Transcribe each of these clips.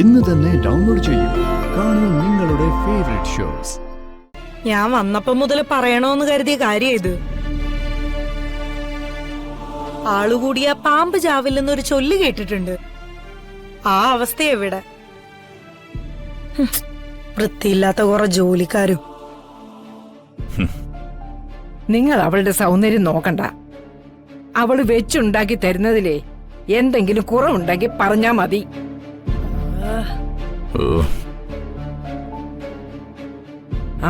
ഇന്ന് തന്നെ ഡൗൺലോഡ് ചെയ്യൂ. കാണൂ നിങ്ങളുടെ ഫേവറേറ്റ് ഷോസ്. ഞാൻ വന്നപ്പോ മുതൽ പറയണോന്ന് കരുതിയ കാര്യം ഇത്. ആളുകൂടിയ പാമ്പ് ചാവില്ലെന്നൊരു ചൊല്ല് കേട്ടിട്ടുണ്ട്. ആ അവസ്ഥ എവിടെ? വൃത്തിയില്ലാത്ത കുറെ ജോലിക്കാരും. നിങ്ങൾ അവളുടെ സൗന്ദര്യം നോക്കണ്ട. അവള് വെച്ചുണ്ടാക്കി തരുന്നതിലേ എന്തെങ്കിലും കുറവുണ്ടെങ്കിൽ പറഞ്ഞാ മതി.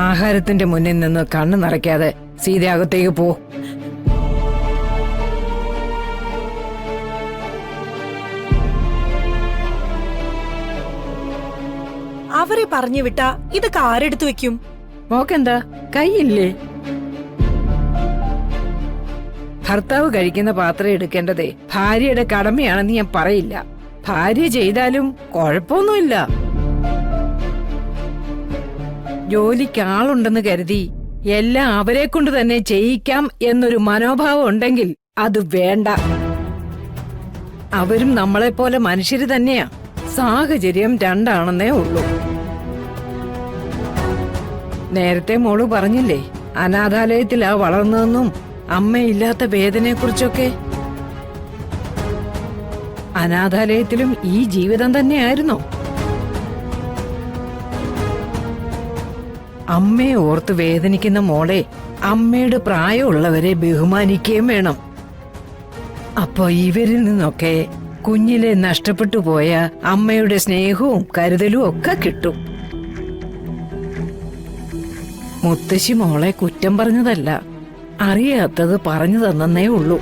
ആഹാരത്തിന്റെ മുന്നിൽ നിന്ന് കണ്ണു നിറയ്ക്കാതെ സീത അകത്തേക്ക് പോ. അവരെ പറഞ്ഞു വിട്ടാ ഇതൊക്കെ ആരെടുത്തു വെക്കും? മോക്കെന്താ കൈയില്ലേ? ഭർത്താവ് കഴിക്കുന്ന പാത്രം എടുക്കേണ്ടതേ ഭാര്യയുടെ കടമയാണെന്ന് ഞാൻ പറയില്ല. ഭാര്യ ചെയ്താലും കുഴപ്പമൊന്നുമില്ല. ജോലിക്ക് ആളുണ്ടെന്ന് കരുതി എല്ലാം അവരെ കൊണ്ട് തന്നെ ചെയ്യിക്കാം എന്നൊരു മനോഭാവം ഉണ്ടെങ്കിൽ അത് വേണ്ട. അവരും നമ്മളെപ്പോലെ മനുഷ്യര് തന്നെയാ. സാഹചര്യം രണ്ടാണെന്നേ ഉള്ളൂ. നേരത്തെ മോള് പറഞ്ഞില്ലേ അനാഥാലയത്തിലാ വളർന്നതെന്നും അമ്മയില്ലാത്ത വേദനയെക്കുറിച്ചൊക്കെ. അനാഥാലയത്തിലും ഈ ജീവിതം തന്നെയായിരുന്നോ? അമ്മയെ ഓർത്ത് വേദനിക്കുന്ന മോളെ അമ്മയുടെ പ്രായമുള്ളവരെ ബഹുമാനിക്കുകയും വേണം. അപ്പൊ ഇവരിൽ നിന്നൊക്കെ കുഞ്ഞിലെ നഷ്ടപ്പെട്ടു പോയ അമ്മയുടെ സ്നേഹവും കരുതലും ഒക്കെ കിട്ടും. മുത്തശ്ശി മോളെ കുറ്റം പറഞ്ഞതല്ല, അറിയാത്തത് പറഞ്ഞു തന്നേ ഉള്ളൂ.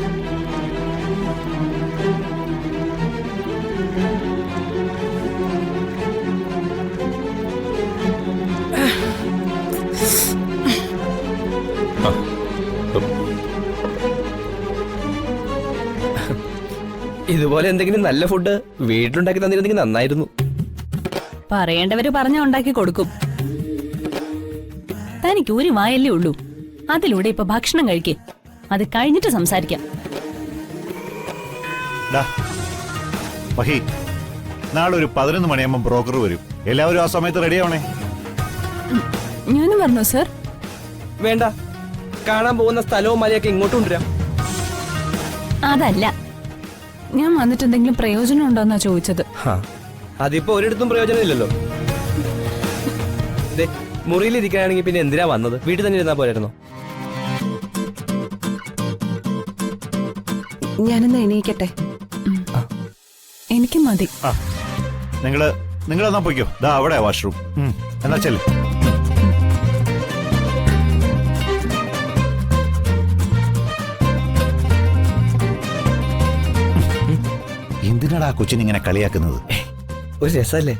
ഇതുപോലെ എന്തെങ്കിലും നല്ല ഫുഡ് വീട്ടിലുണ്ടാക്കി തന്നിരുന്നെങ്കിൽ നന്നായിരുന്നു. പറയേണ്ടവര് പറഞ്ഞ ഉണ്ടാക്കി കൊടുക്കും. തനിക്ക് ഒരു വായല്ലേ ഉള്ളൂ. അതിലൂടെ ഇപ്പൊ ഭക്ഷണം കഴിക്കേ. അത് കഴിഞ്ഞിട്ട് സംസാരിക്കാം. നാളെ ഒരു 11 മണിയാകുമ്പോൾ ബ്രോക്കർ വരും. എല്ലാവരും ആ സമയത്ത് റെഡി ആവണേ. ഞാനും വരണോ സർ? വേണ്ട, കാണാൻ പോകുന്ന സ്ഥലവും മലയൊക്കെ ഇങ്ങോട്ട് കൊണ്ടുവരാം. അതല്ല, ഞാൻ വന്നിട്ട് എന്തെങ്കിലും പ്രയോജനം ഉണ്ടോന്നാ ചോദിച്ചത്. അതിപ്പോ ഒരിടത്തും പ്രയോജനമില്ലല്ലോ. മുറിയിലിരിക്കാനാണെങ്കിൽ പിന്നെ എന്തിനാ വന്നത്? വീട്ടിൽ തന്നെ ഇരുന്നാ പോരായിരുന്നോ? ഞാനെന്നാ എണീക്കട്ടെ. എനിക്ക് മതി. നിങ്ങളെന്നാ പോയിക്കോ. ദാ അവിടെ വാഷ്റൂം. എന്നാ ചെല്ല്. എന്തിനാടാ കൊച്ചിനിങ്ങനെ കളിയാക്കുന്നത്? ഒരു രസല്ലേ?